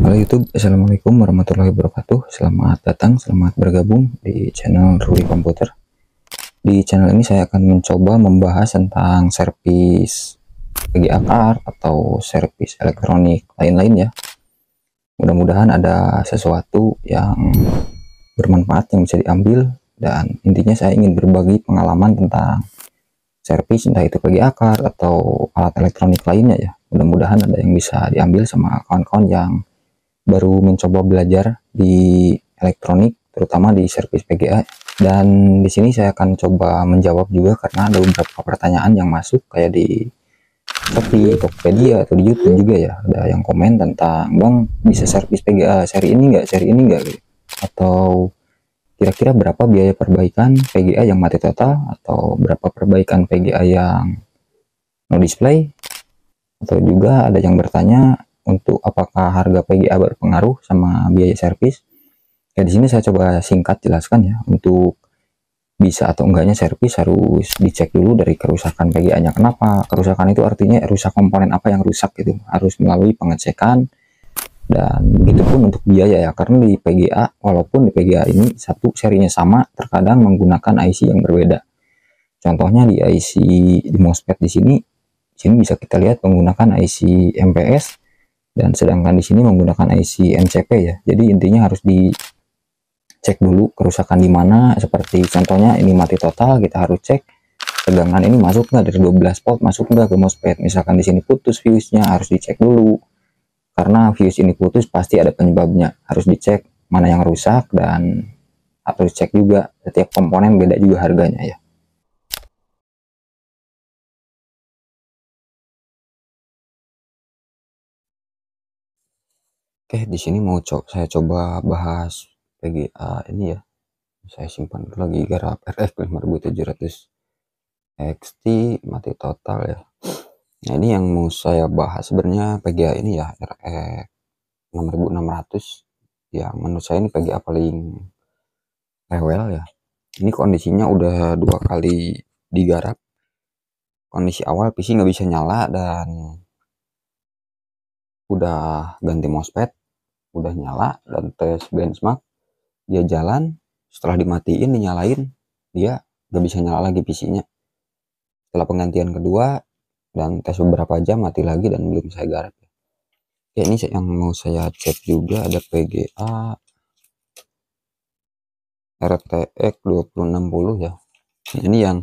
Halo YouTube, Assalamualaikum warahmatullahi wabarakatuh. Selamat datang, selamat bergabung di channel Ruli Komputer. Di channel ini saya akan mencoba membahas tentang servis PGA card atau servis elektronik lain-lain ya. Mudah-mudahan ada sesuatu yang bermanfaat yang bisa diambil, dan intinya saya ingin berbagi pengalaman tentang servis entah itu PGA card atau alat elektronik lainnya ya. Mudah-mudahan ada yang bisa diambil sama kawan-kawan yang baru mencoba belajar di elektronik, terutama di servis PGA. Dan di sini saya akan coba menjawab juga karena ada beberapa pertanyaan yang masuk kayak di Shopee, Tokopedia, atau di YouTube juga ya. Ada yang komen tentang, "Bang, bisa servis PGA seri ini nggak gitu. Atau kira-kira berapa biaya perbaikan PGA yang mati total, atau berapa perbaikan PGA yang no display?" Atau juga ada yang bertanya untuk apakah harga PGA berpengaruh sama biaya servis. Ya, di sini saya coba singkat jelaskan ya. Untuk bisa atau enggaknya servis harus dicek dulu dari kerusakan PGA-nya. Kenapa? Kerusakan itu artinya rusak komponen apa yang rusak gitu. Harus melalui pengecekan, dan begitupun untuk biaya ya. Karena di PGA, walaupun di PGA ini satu serinya sama, terkadang menggunakan IC yang berbeda. Contohnya di IC di MOSFET di sini bisa kita lihat menggunakan IC MPS, dan sedangkan di sini menggunakan IC MCP ya. Jadi intinya harus dicek dulu kerusakan di mana. Seperti contohnya ini mati total, kita harus cek tegangan ini masuk nggak dari 12 volt, masuk nggak ke MOSFET. Misalkan di sini putus fuse-nya, harus dicek dulu. Karena fuse ini putus pasti ada penyebabnya. Harus dicek mana yang rusak, dan harus cek juga setiap komponen beda juga harganya ya. Oke, di sini saya coba bahas PGA ini ya. Saya simpan dulu lagi, garap RX 5700 XT mati total ya. Nah, ini yang mau saya bahas sebenarnya PGA ini ya, RX 6600 yang menurut saya ini PGA paling rewel ya. Ini kondisinya udah 2 kali digarap. Kondisi awal PC nggak bisa nyala, dan udah ganti MOSFET, udah nyala, dan tes benchmark dia jalan. Setelah dimatiin dinyalain, dia nggak bisa nyala lagi PC-nya. Setelah penggantian kedua dan tes beberapa jam, mati lagi dan belum saya garap. Oke, ini yang mau saya cek juga ada PGA RTX 2060 ya. Ini yang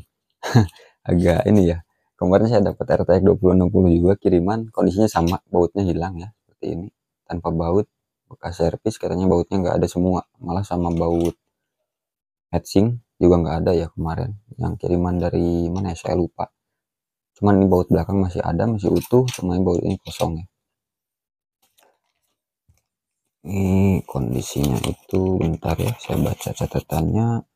agak ini ya. Kemarin saya dapat RTX 2060 juga kiriman, kondisinya sama, bautnya hilang ya, seperti ini, tanpa baut. Bekas servis katanya bautnya nggak ada semua, malah sama baut heatsink juga nggak ada ya kemarin. Yang kiriman dari mana ya, saya lupa. Cuman ini baut belakang masih ada, masih utuh, cuma baut ini kosong ya. Ini kondisinya itu, bentar ya, saya baca catatannya.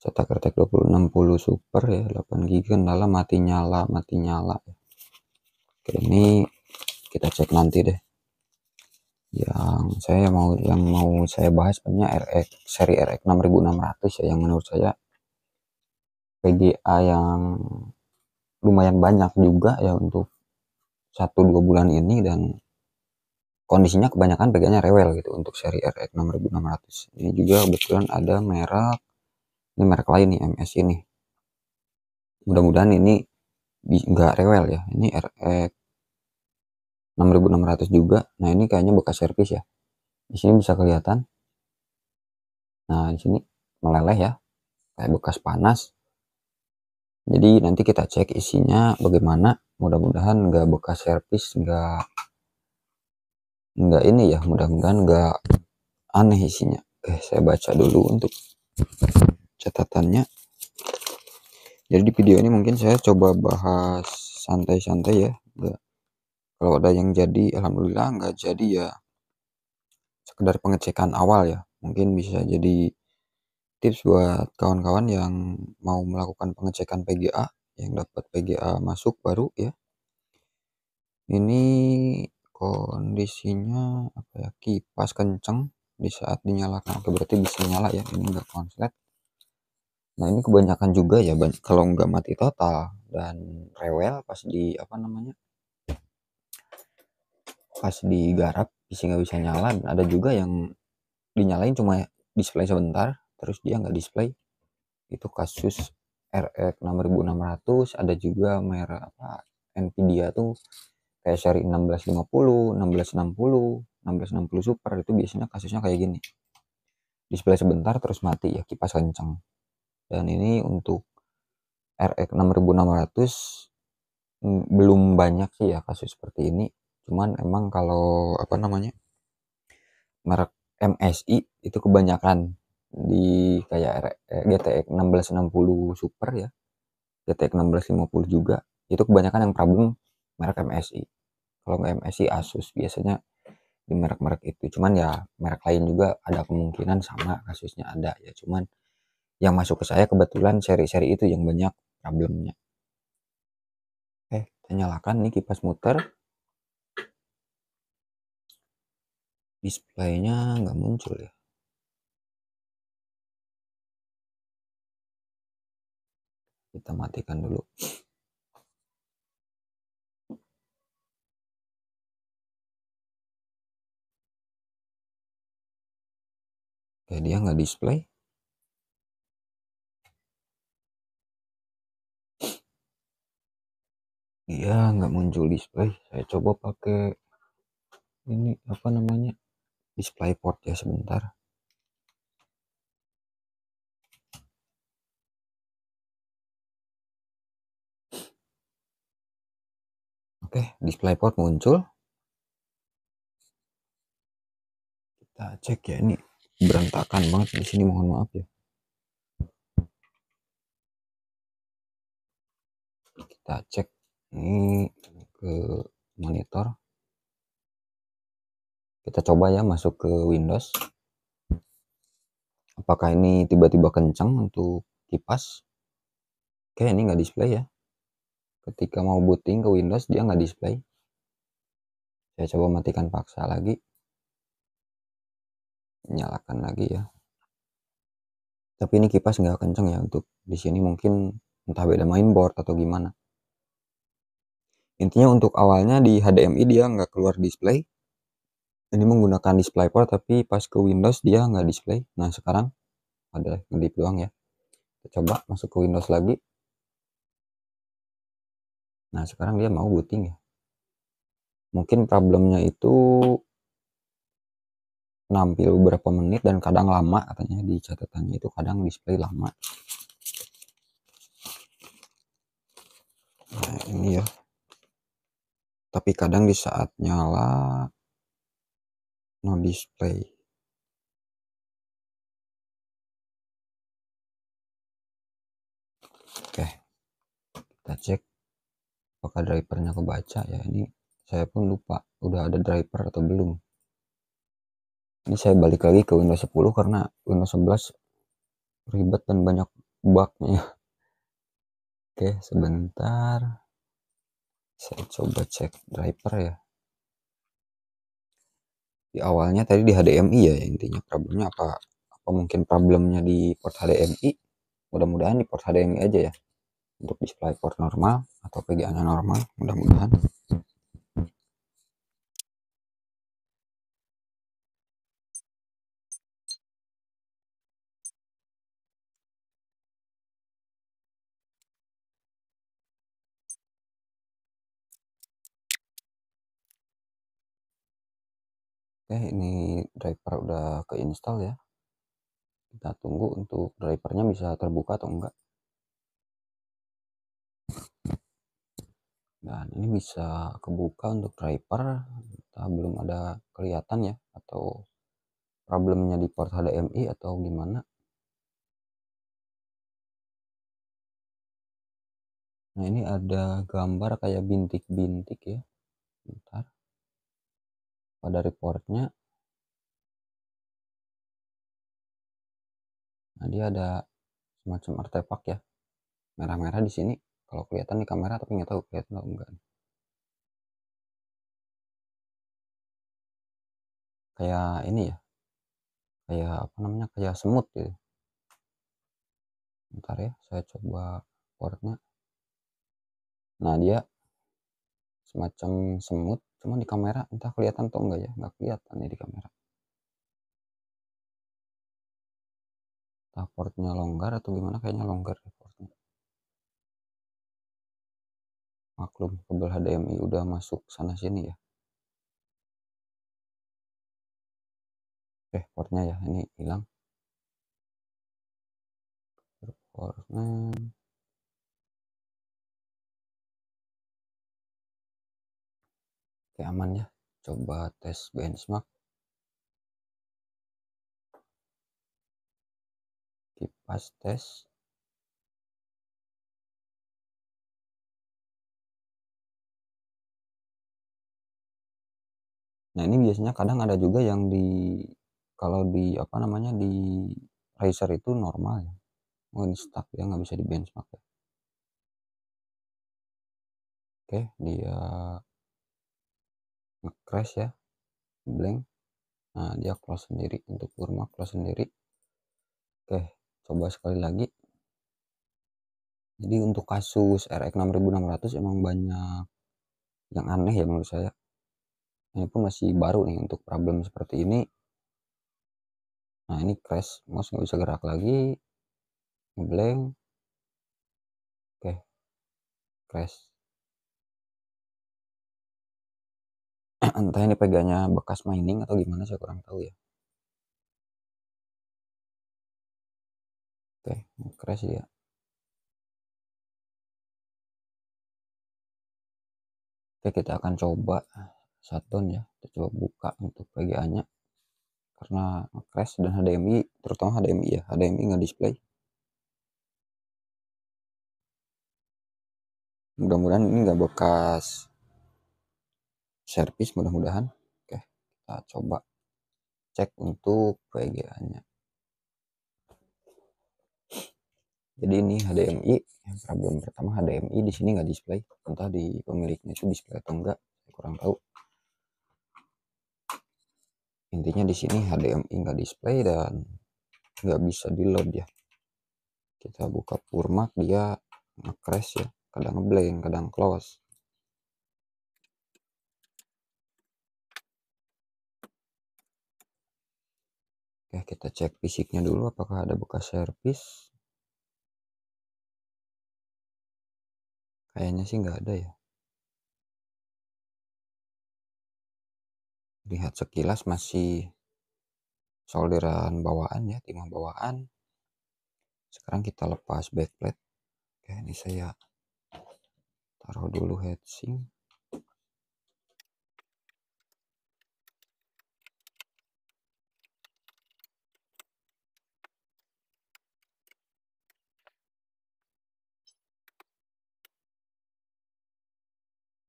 Cetak RTX 2060 Super ya, 8GB kendala mati nyala. Oke, ini kita cek nanti deh. Yang mau saya bahas sebenarnya RX seri RX 6600 ya, yang menurut saya PGA yang lumayan banyak juga ya untuk 1-2 bulan ini, dan kondisinya kebanyakan PGA-nya rewel gitu untuk seri RX 6600. Ini juga kebetulan ada merek lain nih, MS ini. Mudah-mudahan ini nggak rewel ya. Ini RX 6600 juga. Nah, ini kayaknya bekas servis ya. Di sini bisa kelihatan. Nah, di sini meleleh ya, kayak bekas panas. Jadi nanti kita cek isinya bagaimana. Mudah-mudahan nggak bekas servis, nggak ini ya. Mudah-mudahan nggak aneh isinya. Oke, saya baca dulu untuk catatannya. Jadi di video ini mungkin saya coba bahas santai-santai ya. Kalau ada yang jadi, alhamdulillah. Nggak jadi ya, sekedar pengecekan awal ya. Mungkin bisa jadi tips buat kawan-kawan yang mau melakukan pengecekan PGA, yang dapat PGA masuk baru ya. Ini kondisinya apa ya, kipas kenceng di saat dinyalakan. Oke, berarti bisa nyala ya, ini enggak konslet. Nah, ini kebanyakan juga ya, kalau nggak mati total dan rewel pas digarap, PC nggak bisa nyala, dan ada juga yang dinyalain cuma display sebentar terus dia nggak display. Itu kasus RX 6600. Ada juga merek apa, Nvidia tuh kayak seri 1650, 1660, 1660 Super, itu biasanya kasusnya kayak gini. Display sebentar terus mati ya, kipas kencang. Dan ini untuk RX 6600 belum banyak sih ya kasus seperti ini. Cuman emang kalau apa namanya, merek MSI itu kebanyakan di kayak GTX 1660 Super ya, GTX 1650 juga, itu kebanyakan yang problem merek MSI. Kalau nggak MSI, Asus biasanya di merek-merek itu. Cuman ya merek lain juga ada kemungkinan sama kasusnya ada ya, cuman yang masuk ke saya kebetulan seri-seri itu yang banyak problemnya. Oke, kita nyalakan nih kipas muter. Displaynya nggak muncul ya. Kita matikan dulu. Oke, dia nggak display. Iya, nggak muncul display. Saya coba pakai ini apa namanya, display port ya, sebentar. Oke, display port muncul. Kita cek ya, ini berantakan banget di sini, mohon maaf ya. Kita cek ini ke monitor. Kita coba ya masuk ke Windows. Apakah ini tiba-tiba kencang untuk kipas? Oke, ini nggak display ya. Ketika mau booting ke Windows dia nggak display. Saya coba matikan paksa lagi. Nyalakan lagi ya. Tapi ini kipas nggak kencang ya untuk di sini, mungkin entah beda mainboard atau gimana. Intinya untuk awalnya di HDMI dia nggak keluar display. Ini menggunakan DisplayPort tapi pas ke Windows dia nggak display. Nah sekarang ada ngedip doang ya. Kita coba masuk ke Windows lagi. Nah sekarang dia mau booting ya. Mungkin problemnya itu nampil beberapa menit dan kadang lama, katanya di catatannya itu kadang display lama. Nah ini ya. Tapi kadang di saat nyala no display. Oke, kita cek apakah drivernya kebaca ya. Ini saya pun lupa udah ada driver atau belum. Ini saya balik lagi ke Windows 10 karena Windows 11 ribet dan banyak bugnya. Oke, sebentar. Saya coba cek driver ya. Di awalnya tadi di HDMI ya, intinya problemnya apa mungkin problemnya di port HDMI. Mudah-mudahan di port HDMI aja ya. Untuk display port normal atau VGA-nya normal, mudah-mudahan. Oke, ini driver udah keinstall ya. Kita tunggu untuk drivernya bisa terbuka atau enggak. Dan ini bisa kebuka untuk driver. Kita belum ada kelihatan ya, atau problemnya di port HDMI atau gimana. Nah ini ada gambar kayak bintik-bintik ya. Bentar. Pada reportnya, nah dia ada semacam artefak ya, merah-merah di sini. Kalau kelihatan di kamera, tapi nggak tahu kelihatan atau enggak. Kayak ini ya, kayak apa namanya, kayak semut gitu. Bentar ya, saya coba portnya. Nah dia semacam semut. Cuma di kamera entah kelihatan atau enggak ya, nggak kelihatan ya di kamera. Entah portnya longgar atau gimana, kayaknya longgar ya portnya. Maklum kabel HDMI udah masuk sana sini ya. Portnya ya, ini hilang portnya. Oke, aman ya. Coba tes benchmark, kipas tes. Nah ini biasanya kadang ada juga yang kalau di apa namanya di Razer itu normal ya. Oh ini stuck ya, nggak bisa di benchmark ya. Oke, dia nge-crash ya, blank. Nah dia close sendiri, untuk kurma close sendiri. Oke, coba sekali lagi. Jadi untuk kasus RX 6600 emang banyak yang aneh ya menurut saya. Ini pun masih baru nih untuk problem seperti ini. Nah ini crash, mouse nggak bisa gerak lagi, ngeblank. Oke, crash. Entah ini pegangnya bekas mining atau gimana, saya kurang tahu ya. Oke, crash dia. Oke, kita akan coba shutdown ya. Kita coba buka untuk VGA-nya. Karena crash dan HDMI, terutama HDMI ya. HDMI nggak display. Mudah-mudahan ini nggak bekas servis, mudah-mudahan. Oke, kita coba cek untuk VGA-nya. Jadi ini HDMI. Yang problem pertama HDMI di sini nggak display. Entah di pemiliknya itu display atau enggak, saya kurang tahu. Intinya di sini HDMI nggak display dan nggak bisa di load ya. Kita buka Purmak, dia nge-crash ya, kadang ngeblank, kadang close. Oke, kita cek fisiknya dulu apakah ada bekas servis. Kayaknya sih nggak ada ya. Lihat sekilas masih solderan bawaan ya, timah bawaan. Sekarang kita lepas backplate. Oke, ini saya taruh dulu heatsink.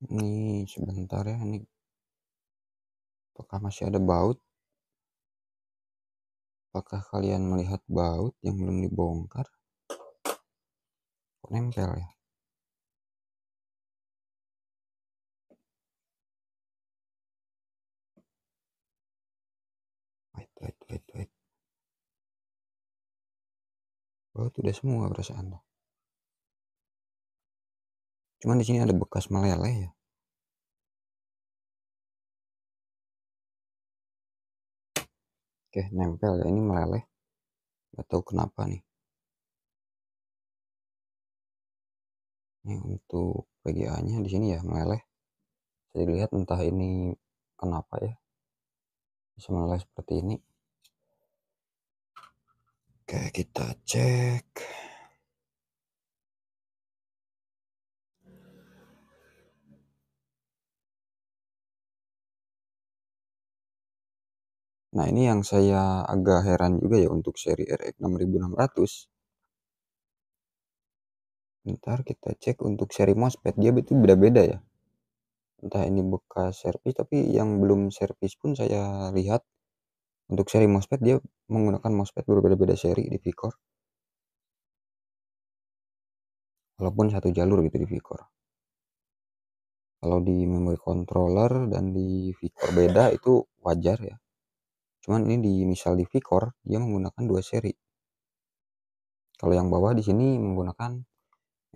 Ini sebentar ya, ini apakah masih ada baut? Apakah kalian melihat baut yang belum dibongkar? Kok nempel ya? Wait. Baut udah semua perasaan. Cuman di sini ada bekas meleleh ya. Oke, nempel ya, ini meleleh. Gak tahu kenapa nih. Ini untuk VGA-nya di sini ya meleleh. Saya lihat entah ini kenapa ya. Bisa meleleh seperti ini. Oke, kita cek. Nah, ini yang saya agak heran juga ya untuk seri RX 6600. Bentar kita cek untuk seri MOSFET, dia itu beda-beda ya. Entah ini bekas servis, tapi yang belum servis pun saya lihat untuk seri MOSFET dia menggunakan MOSFET berbeda-beda seri di Vicor. Walaupun satu jalur gitu di Vicor. Kalau di memory controller dan di Vicor beda itu wajar ya. Cuman ini misal di Vicor dia menggunakan dua seri. Kalau yang bawah di sini menggunakan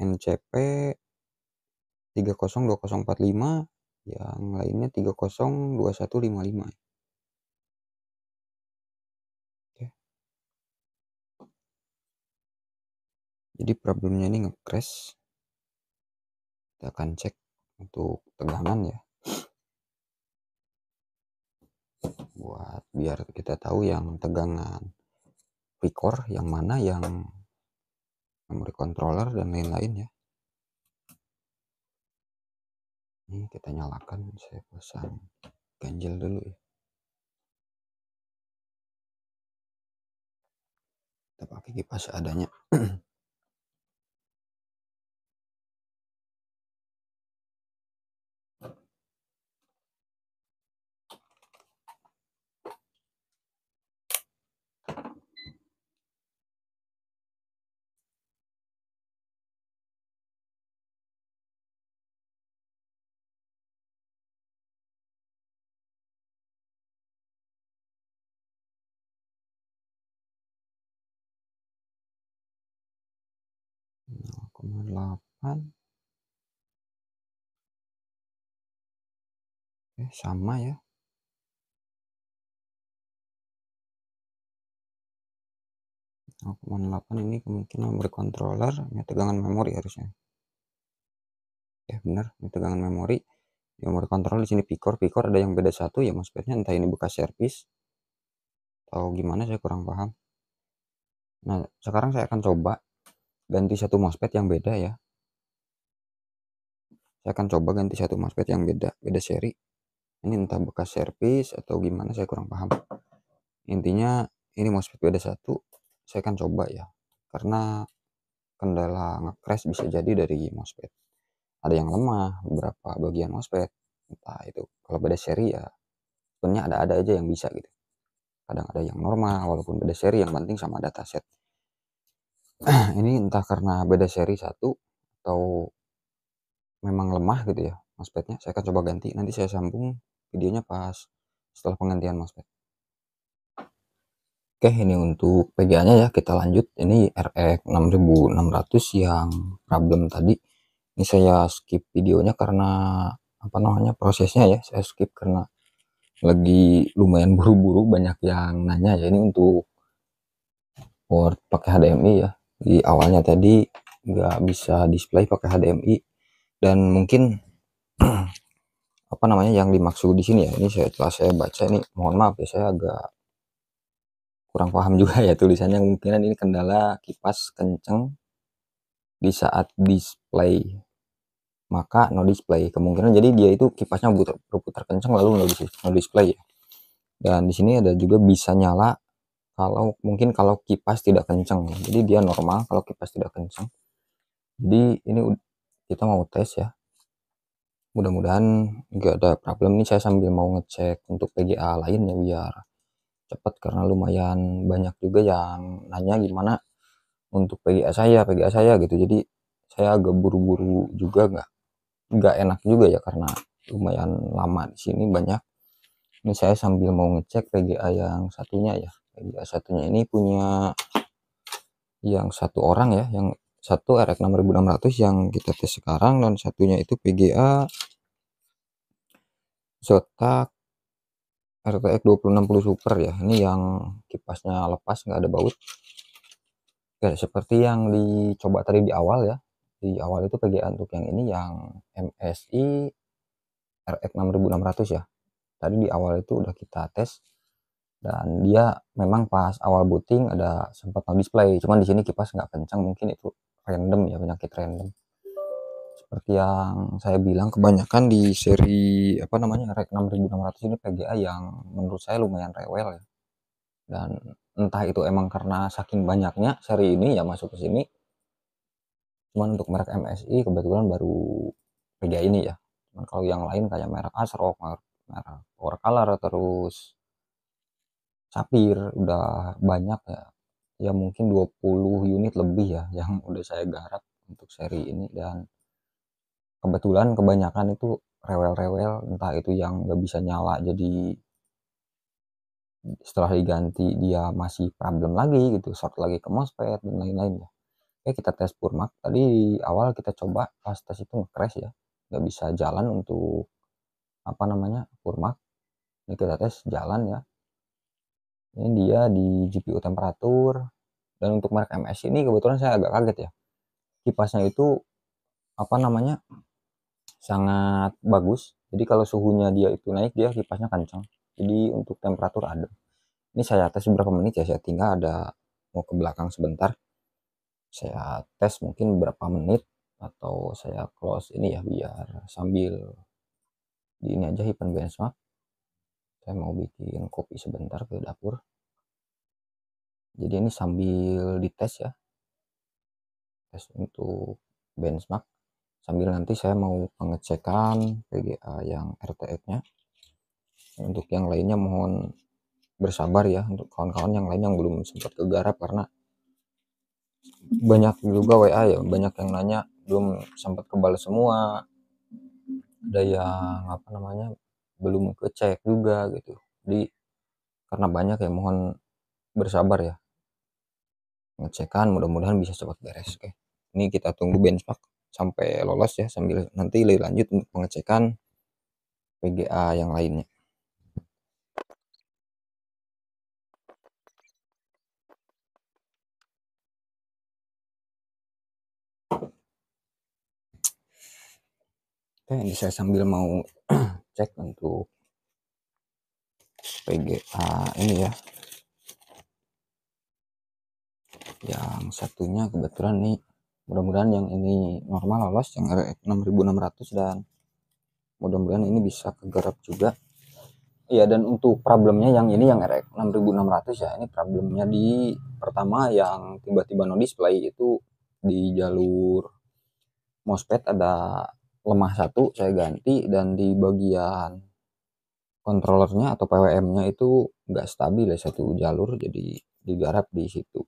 NCP 302045, Yang lainnya 302155. Oke. Jadi problemnya ini nge-crash. Kita akan cek untuk tegangan ya, buat biar kita tahu yang tegangan V-core yang mana, yang memory controller dan lain-lain ya. Ini kita nyalakan, saya pasang ganjel dulu ya. Kita pakai kipas seadanya. Koma 8. Sama ya. 0,8 ini kemungkinan memory controller, ini tegangan memori harusnya. Ya benar, ini tegangan memori. Memory controller di sini V-core ada yang beda satu ya MOSFET-nya, entah ini bekas servis atau gimana, saya kurang paham. Nah, sekarang saya akan coba ganti satu MOSFET yang beda ya. Saya akan coba ganti satu MOSFET yang beda seri. Ini entah bekas servis atau gimana, saya kurang paham. Intinya ini MOSFET beda satu, saya akan coba ya. Karena kendala nge-crash bisa jadi dari MOSFET. Ada yang lemah, beberapa bagian MOSFET. Entah itu, kalau beda seri ya sebenarnya ada-ada aja yang bisa gitu. Kadang ada yang normal, walaupun beda seri, yang penting sama dataset. Ini entah karena beda seri satu atau memang lemah gitu ya MOSFET-nya. Saya akan coba ganti, nanti saya sambung videonya pas setelah penggantian MOSFET. Oke, ini untuk PGA-nya ya, kita lanjut. Ini RX 6600 yang problem tadi. Ini saya skip videonya karena apa namanya, prosesnya ya, saya skip karena lagi lumayan buru-buru, banyak yang nanya ya. Ini untuk port pakai HDMI ya, di awalnya tadi nggak bisa display pakai HDMI, dan mungkin apa namanya yang dimaksud di sini ya, ini setelah saya baca ini, mohon maaf ya, saya agak kurang paham juga ya tulisannya. Kemungkinan ini kendala kipas kenceng di saat display, maka no display kemungkinan. Jadi dia itu kipasnya berputar kencang lalu no display ya. Dan di sini ada juga bisa nyala kalau mungkin kalau kipas tidak kencang ya. Jadi dia normal kalau kipas tidak kencang. Jadi ini kita mau tes ya, mudah-mudahan nggak ada problem. Nih saya sambil mau ngecek untuk PGA lain ya biar cepat, karena lumayan banyak juga yang nanya gimana untuk PGA saya gitu. Jadi saya agak buru-buru juga, nggak enak juga ya karena lumayan lama di sini banyak. Ini saya sambil mau ngecek PGA yang satunya ya. PGA satunya ini punya yang satu orang ya, yang satu RX 6600 yang kita tes sekarang, dan satunya itu PGA Zotac RTX 2060 Super ya. Ini yang kipasnya lepas, nggak ada baut. Oke, seperti yang dicoba tadi di awal ya. Di awal itu PGA untuk yang ini yang MSI RX 6600 ya. Tadi di awal itu udah kita tes, dan dia memang pas awal booting ada sempat no display. Cuman di sini kipas nggak kencang, mungkin itu random ya, penyakit random. Seperti yang saya bilang, kebanyakan di seri apa namanya RX 6600 ini PGA yang menurut saya lumayan rewel ya. Dan entah itu emang karena saking banyaknya seri ini ya masuk ke sini. Cuman untuk merek MSI kebetulan baru PGA ini ya. Cuman kalau yang lain kayak merek ASRock, merek Power Color, terus Sapir, udah banyak ya. Ya mungkin 20 unit lebih ya yang udah saya garap untuk seri ini, dan kebetulan kebanyakan itu rewel-rewel, entah itu yang nggak bisa nyala jadi setelah diganti dia masih problem lagi gitu, short lagi ke MOSFET dan lain-lain ya. Oke, kita tes Purmak. Tadi di awal kita coba pas tes itu nge-crash ya, nggak bisa jalan untuk apa namanya, Furmark. Ini kita tes jalan ya. Ini dia di GPU temperatur. Dan untuk merek MS ini kebetulan saya agak kaget ya. Kipasnya itu apa namanya, sangat bagus. Jadi kalau suhunya dia itu naik, dia kipasnya kencang. Jadi untuk temperatur adem. Ini saya tes beberapa menit ya, saya tinggal ada mau ke belakang sebentar. Saya tes mungkin berapa menit atau saya close ini ya biar sambil di ini aja Hipen benchmark. Saya mau bikin kopi sebentar ke dapur. Jadi ini sambil dites ya. Tes untuk benchmark. Sambil nanti saya mau pengecekan PGA yang RTX-nya. Untuk yang lainnya mohon bersabar ya untuk kawan-kawan yang lain yang belum sempat kegarap karena banyak juga WA ya, banyak yang nanya belum sempat kebal semua. Ada yang apa namanya belum kecek juga gitu. Jadi karena banyak ya mohon bersabar ya. Pengecekan mudah-mudahan bisa cepat beres. Oke. Ini kita tunggu benchmark sampai lolos ya sambil nanti lanjut untuk pengecekan PGA yang lainnya. Oke, ini saya sambil mau cek untuk PGA ini ya. Yang satunya kebetulan nih, mudah-mudahan yang ini normal lolos, yang RX 6600 dan mudah-mudahan ini bisa kegarap juga. Iya, dan untuk problemnya yang ini yang RX 6600 ya, ini problemnya di pertama yang tiba-tiba no display itu di jalur MOSFET ada lemah satu, saya ganti, dan di bagian kontrolernya atau PWM-nya itu nggak stabil ya satu jalur, jadi digarap di situ.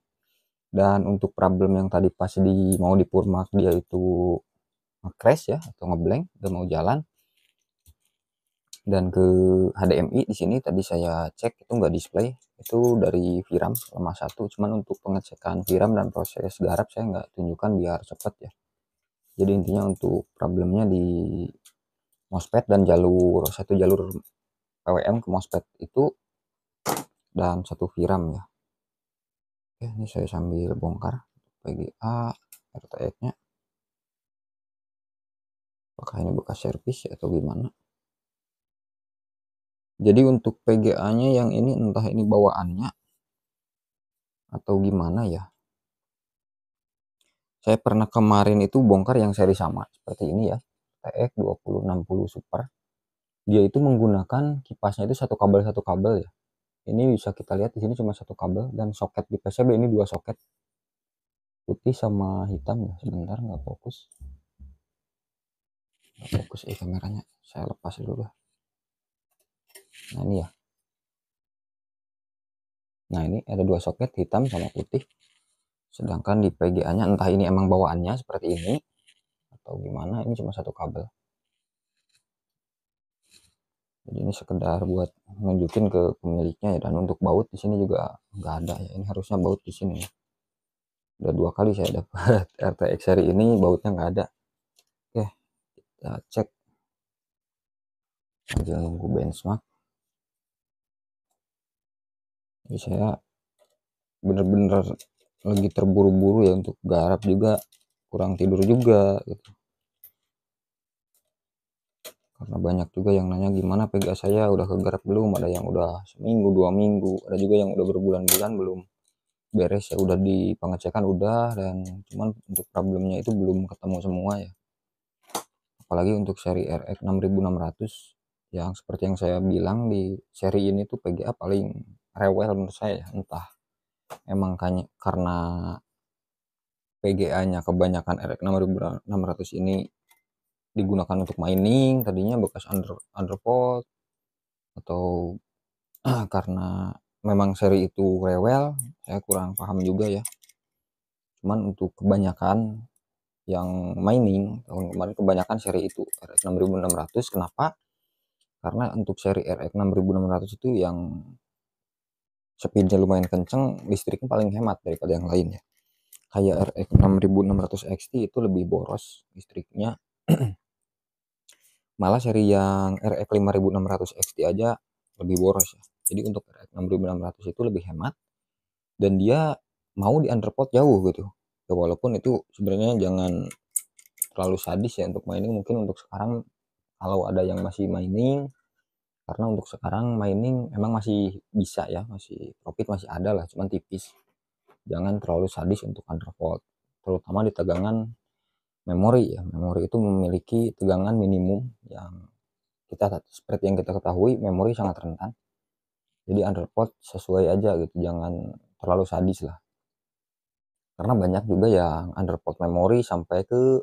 Dan untuk problem yang tadi pas mau di Furmark dia itu crash ya atau ngeblank, udah mau jalan. Dan ke HDMI di sini tadi saya cek itu nggak display, itu dari VRAM lemah satu. Cuman untuk pengecekan VRAM dan proses garap saya nggak tunjukkan biar cepet ya. Jadi intinya untuk problemnya di MOSFET dan satu jalur PWM ke MOSFET itu dan satu VRAM ya. Oke, ini saya sambil bongkar PGA RTX-nya. Apakah ini bekas servis ya atau gimana? Jadi untuk PGA-nya yang ini entah ini bawaannya atau gimana ya. Saya pernah kemarin itu bongkar yang seri sama seperti ini ya. TX 2060 Super. Dia itu menggunakan kipasnya itu satu kabel ya. Ini bisa kita lihat di sini cuma satu kabel dan soket di PCB ini dua soket. Putih sama hitam ya. Sebentar nggak fokus. Nggak fokus kameranya. Saya lepas dulu lah. Nah ini ya. Nah ini ada dua soket hitam sama putih. Sedangkan di PGA-nya entah ini emang bawaannya seperti ini atau gimana, ini cuma satu kabel. Jadi ini sekedar buat nunjukin ke pemiliknya ya. Dan untuk baut di sini juga nggak ada ya. Ini harusnya baut di sini ya. Udah dua kali saya dapat RTX seri ini bautnya nggak ada. Oke, kita cek sambil nunggu benchmark. Jadi saya bener-bener lagi terburu-buru ya untuk garap juga, kurang tidur juga gitu. Karena banyak juga yang nanya gimana PGA saya udah kegarap belum, ada yang udah seminggu 2 minggu, ada juga yang udah berbulan-bulan belum beres ya. Udah di pengecekan udah, dan cuman untuk problemnya itu belum ketemu semua ya. Apalagi untuk seri RX 6600 yang seperti yang saya bilang di seri ini tuh PGA paling rewel menurut saya. Entah emang karena PGA nya kebanyakan RX 6600 ini digunakan untuk mining tadinya bekas undervolt, atau karena memang seri itu rewel, saya kurang paham juga ya. Cuman untuk kebanyakan yang mining tahun kemarin kebanyakan seri itu RX 6600. Kenapa? Karena untuk seri RX 6600 itu yang speednya lumayan kenceng, listriknya paling hemat daripada yang lain ya. Kayak RX 6600 XT itu lebih boros listriknya Malah seri yang RX 5600 XT aja lebih boros ya. Jadi untuk RX 6600 itu lebih hemat dan dia mau di underport jauh gitu. Ya walaupun itu sebenarnya jangan terlalu sadis ya untuk mining, mungkin untuk sekarang kalau ada yang masih mining, karena untuk sekarang mining emang masih bisa ya, masih profit masih ada lah, cuman tipis. Jangan terlalu sadis untuk undervolt, terutama di tegangan memori ya. Memori itu memiliki tegangan minimum yang seperti yang kita ketahui, memori sangat rentan. Jadi undervolt sesuai aja gitu, jangan terlalu sadis lah. Karena banyak juga yang undervolt memori sampai ke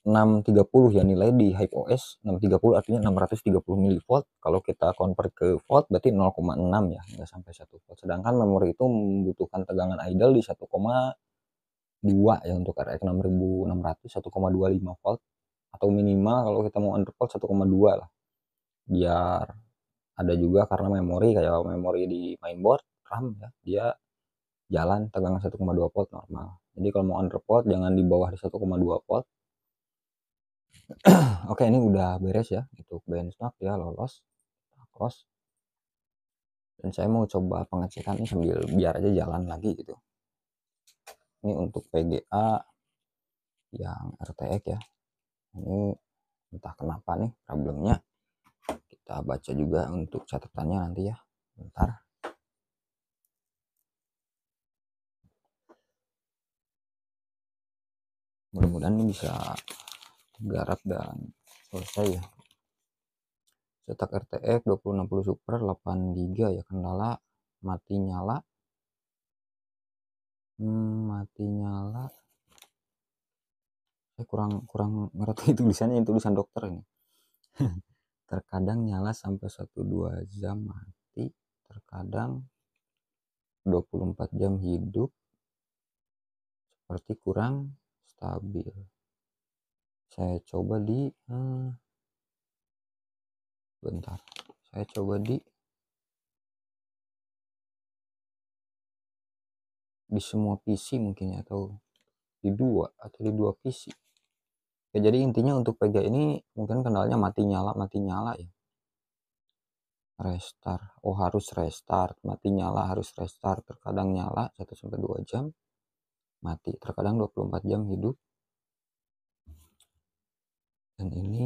630 ya, nilai di HiveOS 630 artinya 630 milivolt. Kalau kita convert ke volt berarti 0,6 ya, nggak sampai 1 volt. Sedangkan memori itu membutuhkan tegangan idle di 1,2 ya untuk RX 6600, 1,25 volt atau minimal kalau kita mau undervolt 1,2 lah. Biar ada juga karena memori kayak memori di mainboard RAM ya, dia jalan tegangan 1,2 volt normal. Jadi kalau mau undervolt jangan di bawah di 1,2 volt. Oke, ini udah beres ya untuk benchmark, ya lolos close. Dan saya mau coba pengecekan ini sambil biar aja jalan lagi gitu. Ini untuk PGA yang RTX ya, ini entah kenapa nih problemnya. Kita baca juga untuk catatannya nanti ya, bentar. Mudah-mudahan ini bisa garap dan selesai ya. Cetak RTX 2060 Super 8 GB ya, kendala mati nyala. Mati nyala. Saya kurang ngerti tulisannya, ini tulisan dokter ini. Terkadang nyala sampai 1-2 jam mati, terkadang 24 jam hidup, seperti kurang stabil. Saya coba bentar, saya coba di semua PC mungkin ya, atau di dua PC ya. Jadi intinya untuk PGA ini mungkin kendalanya mati nyala ya. Restart, harus restart, mati nyala harus restart, terkadang nyala 1-2 jam mati, terkadang 24 jam hidup. Dan ini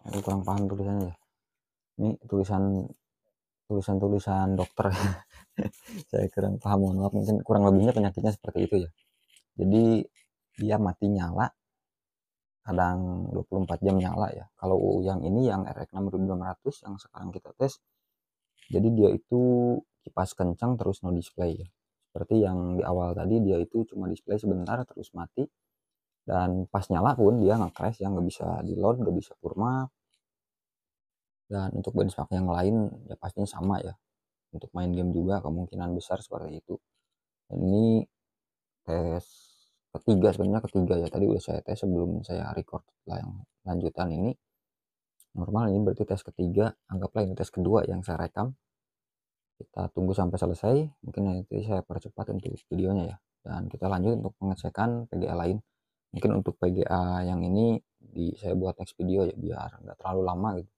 aku kurang paham tulisannya ya. Ini tulisan dokter. Saya kurang paham, mohon maaf. Mungkin kurang lebihnya penyakitnya seperti itu ya. Jadi dia mati nyala, kadang 24 jam nyala ya. Kalau yang ini yang RX 6600 yang sekarang kita tes, jadi dia itu kipas kencang terus no display ya. Seperti yang di awal tadi, dia itu cuma display sebentar terus mati, dan pas nyala pun dia nge-crash ya, nggak bisa di load, nggak bisa kurma. Dan untuk benchmark yang lain ya pastinya sama ya, untuk main game juga kemungkinan besar seperti itu. Dan ini tes ketiga ya, tadi udah saya tes sebelum saya record lah yang lanjutan ini. Normal, ini berarti tes ketiga, anggaplah ini tes kedua yang saya rekam. Kita tunggu sampai selesai, mungkin nanti saya percepat untuk videonya ya, dan kita lanjut untuk pengecekan PGA lain. Mungkin untuk PGA yang ini saya buat next video ya, biar nggak terlalu lama gitu.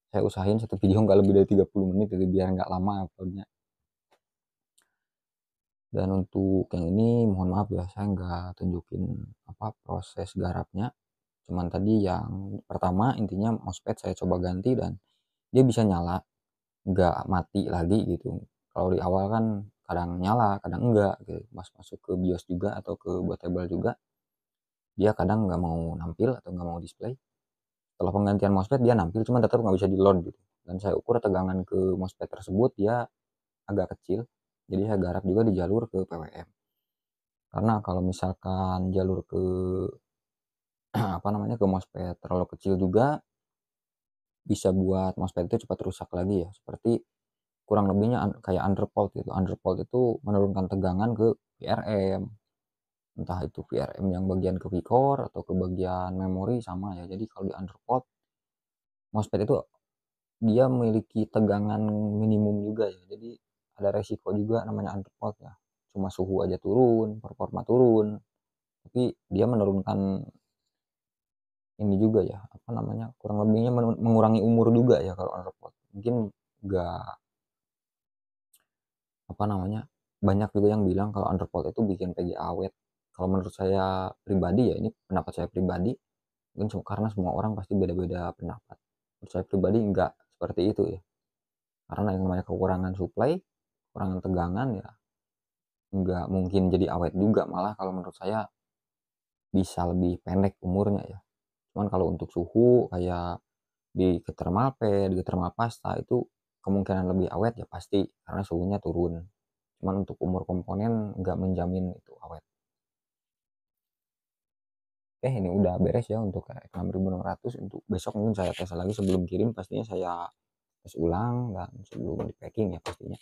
Saya usahain satu video nggak lebih dari 30 menit jadi biar nggak lama uploadnya. Dan untuk yang ini mohon maaf ya, saya nggak tunjukin proses garapnya. Cuman tadi yang pertama intinya mousepad saya coba ganti dan dia bisa nyala, nggak mati lagi gitu. Kalau di awal kan kadang nyala kadang enggak gitu. Masuk ke BIOS juga atau ke bootable juga, dia kadang nggak mau nampil atau nggak mau display. Setelah penggantian mousepad dia nampil, cuman tetap nggak bisa di load gitu. Dan saya ukur tegangan ke mousepad tersebut dia agak kecil, jadi saya garap juga di jalur ke PWM. Karena kalau misalkan jalur ke ke mousepad terlalu kecil juga bisa buat mousepad itu cepat rusak lagi ya. Seperti kurang lebihnya kayak undervolt gitu. Undervolt itu menurunkan tegangan ke VRM, entah itu VRM yang bagian ke V-core atau ke bagian memori sama ya. Jadi kalau di undervolt mousepad itu dia memiliki tegangan minimum juga ya. Jadi ada resiko juga namanya undervolt ya. cuma suhu aja turun, performa turun, tapi dia menurunkan ini juga ya, apa namanya, kurang lebihnya mengurangi umur juga ya kalau underpot. Mungkin nggak, apa namanya, banyak juga yang bilang kalau underpot itu bikin PG awet. Kalau menurut saya pribadi ya, ini pendapat saya pribadi, mungkin karena semua orang pasti beda-beda pendapat. Menurut saya pribadi nggak seperti itu ya. Karena yang namanya kekurangan supply, kekurangan tegangan ya nggak mungkin jadi awet juga, malah kalau menurut saya bisa lebih pendek umurnya ya. Cuman kalau untuk suhu kayak di thermal pad, di thermal pasta itu kemungkinan lebih awet ya pasti karena suhunya turun. Cuman untuk umur komponen nggak menjamin itu awet. Ini udah beres ya untuk RX6600. Untuk besok mungkin saya tes lagi sebelum kirim, pastinya saya tes ulang dan sebelum di packing ya pastinya.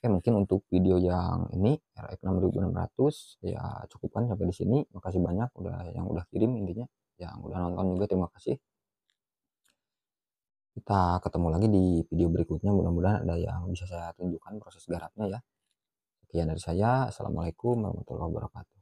Mungkin untuk video yang ini RX6600 ya cukupkan sampai di sini. Makasih banyak yang udah kirim, intinya yang udah nonton juga terima kasih. Kita ketemu lagi di video berikutnya, mudah-mudahan ada yang bisa saya tunjukkan proses garapnya ya. Sekian dari saya, assalamualaikum warahmatullahi wabarakatuh.